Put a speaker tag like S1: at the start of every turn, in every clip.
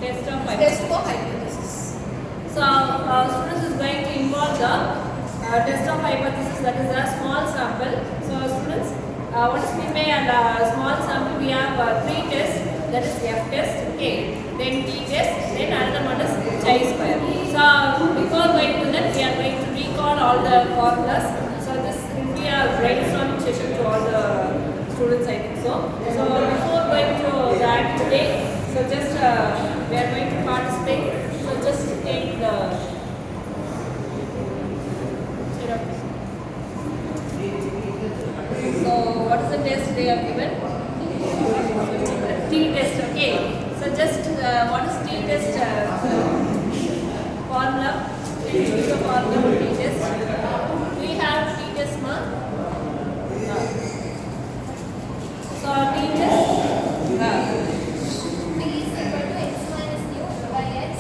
S1: Test of
S2: Test
S1: hypothesis.
S2: for hypothesis.
S1: So students is going to involve the test of hypothesis, that is a small sample. So students, what is meant by a small sample? We have three tests, that is F test, okay, then T test, then another one is chi-square. So before going to that, we are going to recall all the formulas. So this will be a brainstorming session to all the students, I think so. So before going to that today, so just we are going to participate. So just take the so what is the test they have given? T test, okay. So just what is T test formula? Use the formula for T test. We have T test ma? So T test.
S2: T is equal to x minus mu by x.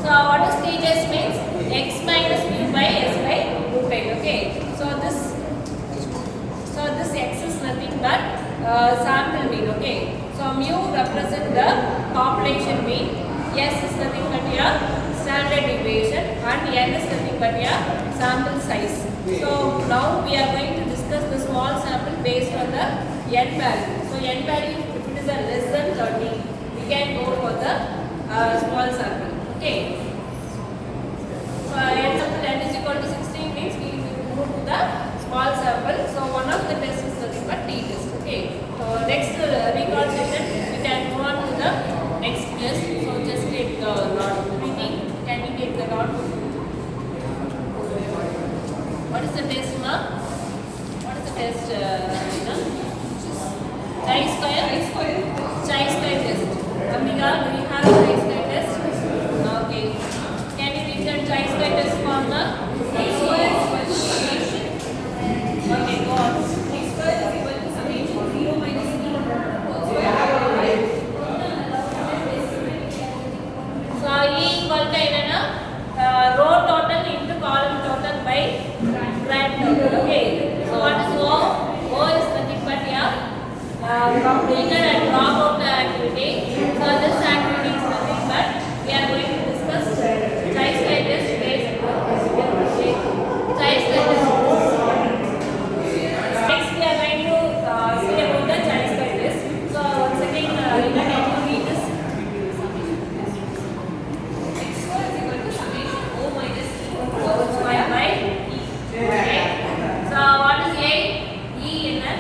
S1: So what is T test means? X minus mu by s by root n. Okay. So this x is nothing but sample mean. Okay. So mu represent the population mean. S is nothing but your standard deviation, and n is nothing but your sample size. So now we are going to discuss the small sample based on the n value. So n value, if it is a less than 30, we can go for the small sample. Okay. So n sample n is equal to 16 means we will move to the small sample. So one of the tests is nothing but T test. Okay. So next recall session, we can go on to the next test. So just take the lot. Can we take the lot? What is the test, ma? What is the test, Rina? Chi-square? Chi-square test. Amiga, do you have a chi-square test? Okay. Can you read the chi-square test formula? Chi-square is equal to summation. Okay, go on.
S2: Chi-square is equal to summation 0 minus e whole square.
S1: So E equal to enna row total into column total by grad total. Okay. So what is O? O is nothing but your completed and dropout activity. So this activity is nothing but we are going to discuss chi-square test based on chi-square test. Next we are going to see about the chi-square test. So once again, Rina, can you read this?
S2: X square is equal to summation O minus e
S1: Whole square by E. Okay. So what is A? E in a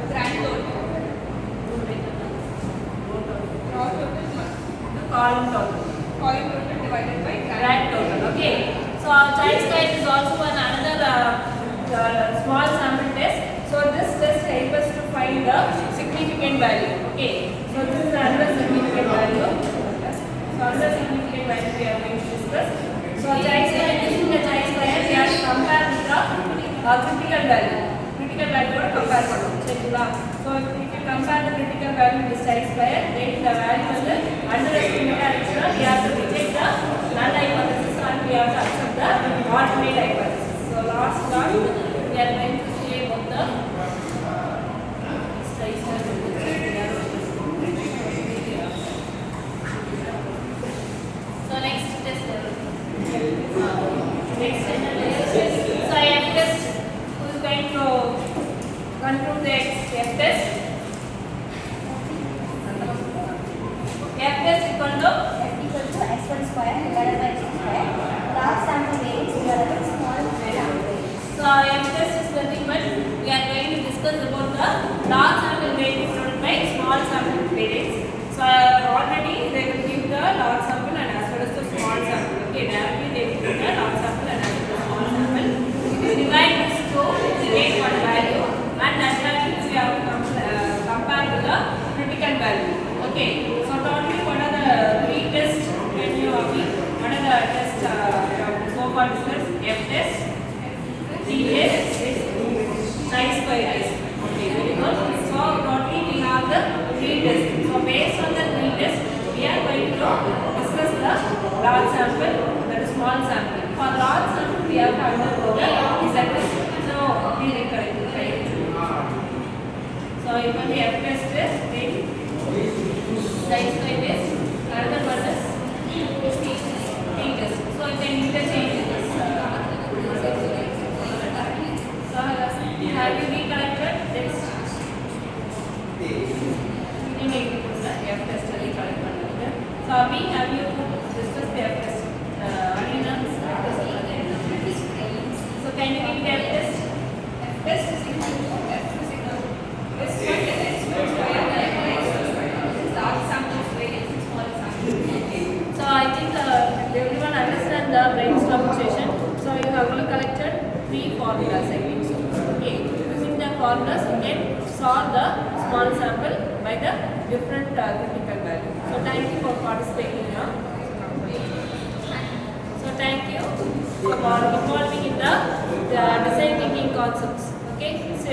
S2: grand total. Raw total
S1: column total.
S2: column total divided by
S1: Grand total. Okay. So chi-square is also another small sample test. So this test helps us to find the significant value. Okay. So this is another significant value. So another significant value we are going to discuss. So chi-square, using the chi-square, we have to compare with the critical value. Critical value or compare pannom. So if you compare the critical value with chi-square, then the value is underestimated. We have to reject the null hypothesis and we have to accept the alternate hypothesis. So last class we are going to see about the chi-square. So next test. Next test. So F test, who is going to conclude the F test? F test equal to
S3: F equal to x1 square divided by x square. Large sample variance divided by small sample variance.
S1: so F test is nothing but we are going to discuss about the large sample variance divided by small sample variance. So already they will give the large sample and as well as the small sample. Okay, directly they will give the large sample and as well as the small sample. Divide this to get one value and that value we have to compare to the critical value. Okay, so totally what are the three tests can you what are the tests so far discussed? F test, T test, chi-square test. Okay, very good. So totally we have the three tests. So based on the three tests, we are going to discuss the large sample, that is small sample. For large sample, we have to undergo the Z test. So we recollect. So if the F test is, then chi-square test, and So Abhi, have you discussed the F-test? Alina's F-test? So can you give the F-test?
S2: F is equal to F is equal to S1 and S1 square large sample variance and small sample variance.
S1: So I think everyone understand the brainstorm session. So you have recollected 3 formulas, I think so. Okay, using the formulas you can solve the small sample by the different critical value. So thank you for participating now. So thank you for involving in the design thinking concepts. Okay, so